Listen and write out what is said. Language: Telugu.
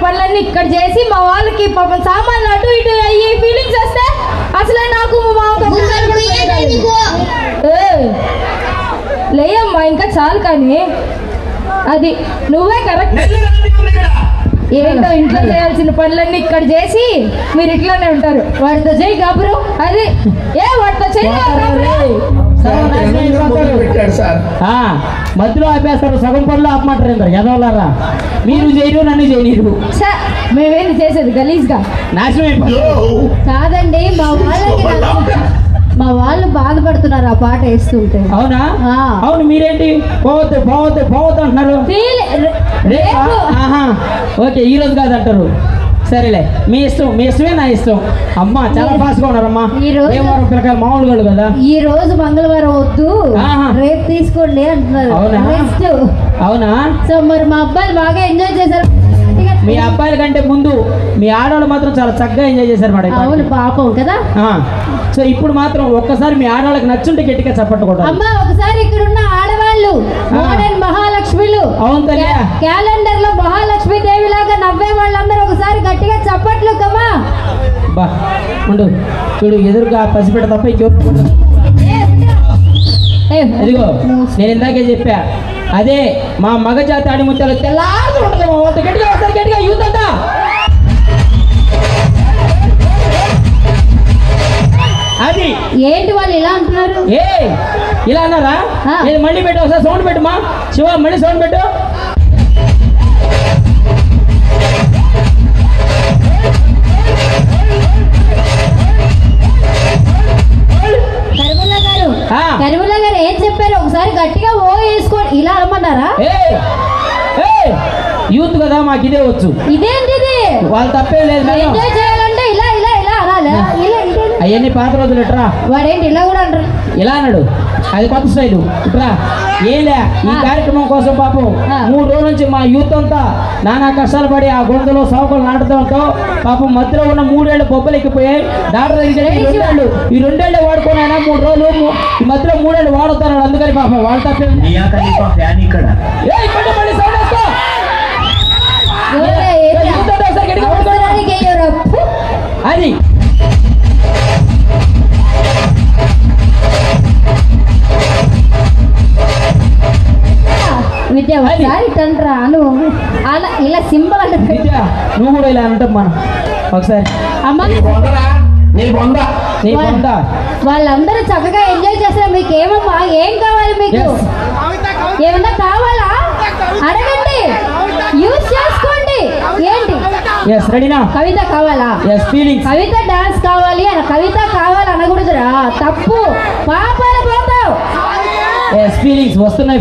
పనులన్నీ ఇక్కడ చేసి మా వాళ్ళకి పాపం సామాన్లు అటు ఇటు అయ్యి ఫీలింగ్స్ వస్తే అసలే నాకు లేయమ్మా ఇంకా చాలు కానీ అది నువ్వే కరెక్ట్. ఏంటో ఇంట్లో చేయాల్సిన పనులన్నీ ఇక్కడ చేసి మీరు ఇట్లానే ఉంటారు. వాడితో చేయి గాబరు అది వాడితో చేయి మధ్యలో ఆపేస్తారు, సగం పనులు ఆపమంటారు. ఎదవలారా మీరు చేయరు, నన్ను చేయరు. మేమేంటి చేసేది గలీజ్గా నాశనం కాదండి. మా వాళ్ళు బాధపడుతున్నారు ఆ పాట వేస్తుంటే. అవునా? అవును. మీరేంటి పోవద్దు పోవద్దు పోవద్దు అంటున్నారు. ఓకే ఈ రోజు కాదంటారు. సరేలే మీ ఇష్టం, మీ ఇష్టమే నా ఇష్టం. అమ్మా చాలా ఫాస్ట్గా ఉన్నారమ్మా. దేవవారం పిల్లకాయలు మామూలు కదా. ఈ రోజు మంగళవారం వద్దు, రేపు తీసుకోండి అంటున్నారు. అవునా? సో మరి మా అబ్బాయిలు బాగా ఎంజాయ్ చేశారు. మీ అబ్బాయిల కంటే ముందు మీ ఆడవాళ్ళు మాత్రం చాలా చక్కగా ఎంజాయ్ చేశారు మేడం. అవును పాపం కదా. సో ఇప్పుడు మాత్రం ఒక్కసారి మీ ఆడవాళ్ళకి నచ్చుంటే గట్టిగా చప్పట్లు కూడా. అమ్మా ఒకసారి ఇక్కడ ఉన్న ఆడవాళ్ళు మోడర్న్ మహాలక్ష్మిలు, క్యాలెండర్ లో మహాలక్ష్మి దేవి లాగా నవ్వే వాళ్ళందరూ ఒకసారి గట్టిగా చప్పట్లు కమా. బా ఉండు చూడు, ఎదురుగా పసిపెట్ట తప్ప ఇదిగో నేను ఇందాకే చెప్పా, అదే మా మగజాతి ఆడిముత్యాలు తెల్లారు గట్టిగా వస్తారు. గట్టిగా యూత్ అంతా అది ఏంటి వాళ్ళు ఇలా అంటున్నారు? ఇలా అన్నారా? మళ్ళీ పెట్టు, ఒకసారి సౌండ్ పెట్టుమా. శివ మళ్ళీ సౌండ్ పెట్టు. కరిముల్లా గారు ఏం చెప్పారు? ఒకసారి గట్టిగా ఓ వేసుకోండి. ఇలా అనమన్నారా? యూత్ కదా మాకు ఇదే వచ్చు. ఇదేంటిది? వాళ్ళు తప్పే లేదు. ఎంజాయ్ చేయాలంటే ఇలా ఇలా ఇలా అనాలా? అవన్నీ పాత రోజులు ఇట్రా. వాడేంటి ఇలా కూడా అంటారు? ఇలా అన్నాడు, అది కొత్త స్టైలు. ఇట్రా ఏలే ఈ కార్యక్రమం కోసం పాపం 3 రోజుల నుంచి మా యూత్ అంతా నానా కష్టాలు పడి ఆ గొంతులో సౌకర్యాలు నాటడంతో పాపం మధ్యలో ఉన్న 3 ఏళ్ళు బొబ్బలు ఎక్కిపోయాయి. డాక్టర్ దగ్గర ఈ 2 ఏళ్ళు వాడుకున్నాయన 3 రోజులు ఈ మధ్యలో 3 ఏళ్ళు వాడుతారు. అందుకని పాపం వాళ్ళు తప్పే. అది విద్య ఒకసారి తండ్రా నువ్వు అలా ఇలా సింబల్ అంటే విద్య నువ్వు కూడా ఇలా అంటాం మనం ఒకసారి. అమ్మ వాళ్ళందరూ చక్కగా ఎంజాయ్ చేస్తారు. మీకు ఏమమ్మా ఏం కావాలి? మీకు ఏమన్నా కావాలా అడగండి, యూజ్ చేసుకోండి. ఏంటి కవిత కావాలా? కవిత డాన్స్ కావాలి అని కవిత కావాలి అనకూడదురా, తప్పు. పాపాలు పోతావు. ఫీలింగ్స్ వస్తున్నాయి.